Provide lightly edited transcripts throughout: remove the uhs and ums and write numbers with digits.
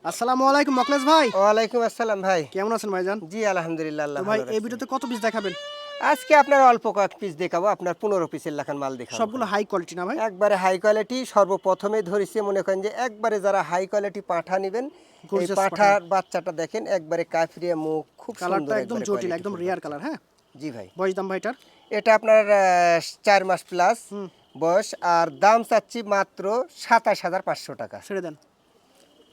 আসসালামু আলাইকুম মকলেস ভাই। ওয়ালাইকুম আসসালাম ভাই। কেমন আছেন ভাইজান? জি আলহামদুলিল্লাহ আল্লাহ ভাই ভালো এই রাখছে। ভিডিওতে কত পিস দেখাবেন? আজকে আপনার অল্প কয়েক পিস দেখাবো, আপনার 15 পিসের লাখান মাল দেখাবো সবগুলো ভাই। হাই কোয়ালিটি না ভাই? একবারে হাই কোয়ালিটি সর্বপ্রথমে ধরেছি, মনে করেন যে একবারে যারা হাই কোয়ালিটি পাঠা নেবেন, এই গর্জিয়াস পাঠার বাচ্চাটা দেখেন একবারে কাফরিয়া মুখ, খুব কালারটা সুন্দর একদম একবারে জটিল, quality একদম full রিয়ার বাচ্চা। কালার, হ্যাঁ? জি ভাই। বয়স দাম ভাইটার? এটা আপনার 4 মাস প্লাস বয়স, আর দাম চাচ্ছি মাত্র 27,500 টাকা। ছেড়ে দেন।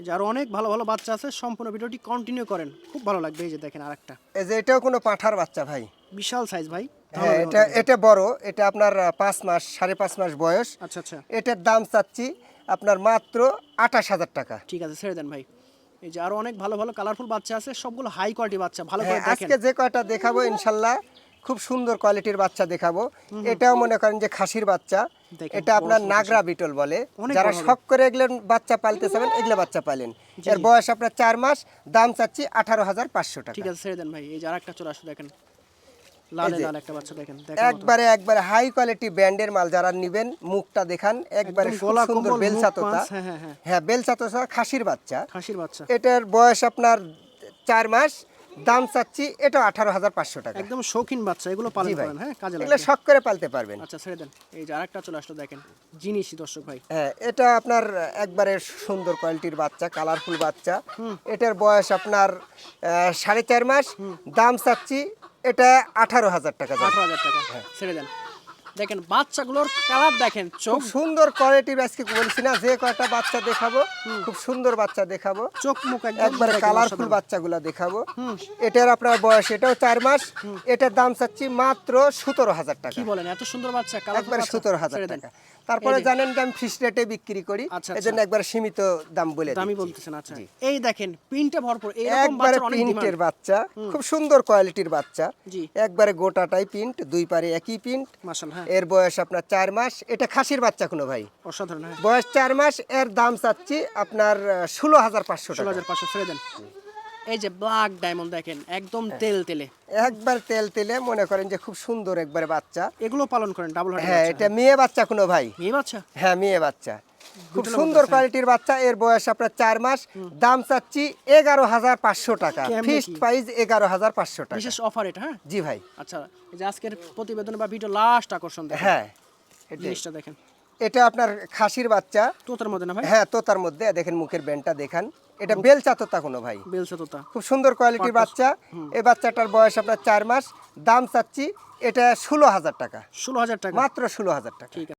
এই যে আরো অনেক ভালো ভালো বাচ্চা আছে, সম্পূর্ণ ভিডিওটি কন্টিনিউ করেন, খুব ভালো লাগবে। এই যে দেখেন আরেকটা এই যে এটাও কোনো পাঠার বাচ্চা ভাই। বিশাল সাইজ ভাই। হ্যাঁ, এটা বড়, এটা আপনার 5 মাস 5.5 মাস বয়স। আচ্ছা আচ্ছা, এটার দাম চাচ্ছি আপনার মাত্র 28,000 টাকা। ঠিক আছে ছেড়ে দেন ভাই। এই যে আরো অনেক ভালো ভালো কালারফুল বাচ্চা আছে, সবগুলো হাই কোয়ালিটি বাচ্চা, ভালো করে হ্যাঁ, দেখেন। আজকে যে কয়টা দেখাবো ইনশাল্লাহ খুব সুন্দর কোয়ালিটির বাচ্চা দেখাবো। এটাও মনে করেন যে খাসির বাচ্চা, দেখেন, এটা আপনার বড় নাগরা বিটল বলে। অনেক যারা বড় হবে। শখ করে এগুলো বাচ্চা পালতে চাবেন, এগুলো বাচ্চা পালেন। এর বয়স আপনার 4 মাস, দাম চাচ্ছি 18,500 টাকা। ঠিক আছে ছেড়ে দেন ভাই। এই যে আরেকটা চলে আসো, দেখেন লালে লাল একটা বাচ্চা, দেখেন একবারে হাই কোয়ালিটি ব্র্যান্ডের মাল যারা নিবেন, মুখটা দেখান একবারে একদম খুব গলা সুন্দর কম্বল, মুখ বেলচাতোতা। পাঁচ, হ্যাঁ হ্যাঁ হ্যাঁ, হ্যাঁ, বেলচাতোতা খাসির বাচ্চা। খাসির বাচ্চা, এটার বয়স আপনার 4 মাস, দাম চাচ্ছি এটা 18,500 টাকা। একদম শৌখিন বাচ্চা, এগুলো পালন জি ভাই, করেন, হ্যাঁ কাজে এগুলো লাগবে। শখ করে পালতে পারবেন। আচ্ছা ছেড়ে দেন। এই যে আরেকটা চলে আসলো, দেখেন জিনিসই দর্শক ভাই। হ্যাঁ, এটা আপনার একবারে সুন্দর কোয়ালিটির বাচ্চা, কালারফুল বাচ্চা। এটার বয়স আপনার 4.5 মাস, দাম চাচ্ছি এটা 18,000 টাকা। 18,000 টাকা, ছেড়ে দেন। দেখেন বাচ্চাগুলোর কালার দেখেন, চোখ খুব সুন্দর কোয়ালিটির, আজকে বলছি না যে কয়টা বাচ্চা দেখাবো, খুব সুন্দর বাচ্চা দেখাবো, চোখ মুখ একবারে দেখেন, কালারফুল অসাধারণ। বাচ্চাগুলো দেখাবো। এটার আপনার বয়স, এটাও 4 মাস, এটার দাম চাচ্ছি মাত্র 17,000 টাকা। কি বলেন, এত সুন্দর বাচ্চা, কালারফুল একবারে বাচ্চা, 17,000 ছেড়ে দেন। টাকা। তারপরে এই যে, জানেন যে আমি ফিক্স রেটে বিক্রি করি, আচ্ছা, এজন্য একবারে সীমিত দাম বলে দামি দিচ্ছি। বলতেছেন। আচ্ছা এই দেখেন প্রিন্টে ভরপুর, এইরকম একবারে বাচ্চার অনেক প্রিন্টের ডিমান্ড। বাচ্চা, খুব সুন্দর কোয়ালিটির বাচ্চা। জি, একবারে গোটাটাই প্রিন্ট, দুই পারে একই প্রিন্ট। মাশাআল্লাহ, হ্যাঁ এর বয়স আপনার 4 মাস, এটা খাসির বাচ্চা কোনো ভাই। অসাধারণ, হ্যাঁ বয়স 4 মাস, এর দাম চাচ্ছি আপনার 16,500 টাকা। 16,500, ছেড়ে দেন। এই যে ব্ল্যাক ডায়মন্ড দেখেন, একদম তেল তেলে, একবার তেল তেলে, মনে করেন যে খুব সুন্দর একবারে বাচ্চা। এগুলো পালন করেন ডাবল হার্ড? হ্যাঁ, এটা মেয়ে বাচ্চা কোনো ভাই। মেয়ে বাচ্চা, হ্যাঁ, মেয়ে বাচ্চা, খুব দুটোর সুন্দর মধ্যে আছে। কোয়ালিটির বাচ্চা। এর বয়স আপনার 4 মাস, দাম চাচ্ছি 11,500 টাকা। কেমনে ফিক্সড কি? প্রাইস 11,500 টাকা। বিশেষ অফার এটা, হ্যাঁ। জি ভাই। আচ্ছা এই যে আজকের প্রতিবেদন বা ভিডিও লাস্ট আকর্ষণ দেখেন, হ্যাঁ, এটাই। জিনিসটা দেখেন, এটা আপনার খাসির বাচ্চা। তোতার মধ্যে না ভাই? হ্যাঁ, তোতার মধ্যে দেখেন, মুখের ব্যান্ডটা দেখান, এটা বেলচা তোতা কোনো ভাই। বেলসা তোতা, খুব সুন্দর কোয়ালিটির বাচ্চা। এই বাচ্চাটার বয়স আপনার 4 মাস, দাম চাচ্ছি এটা 16,000 টাকা। 16,000 টাকা, মাত্র 16,000 টাকা। ঠিক আছে।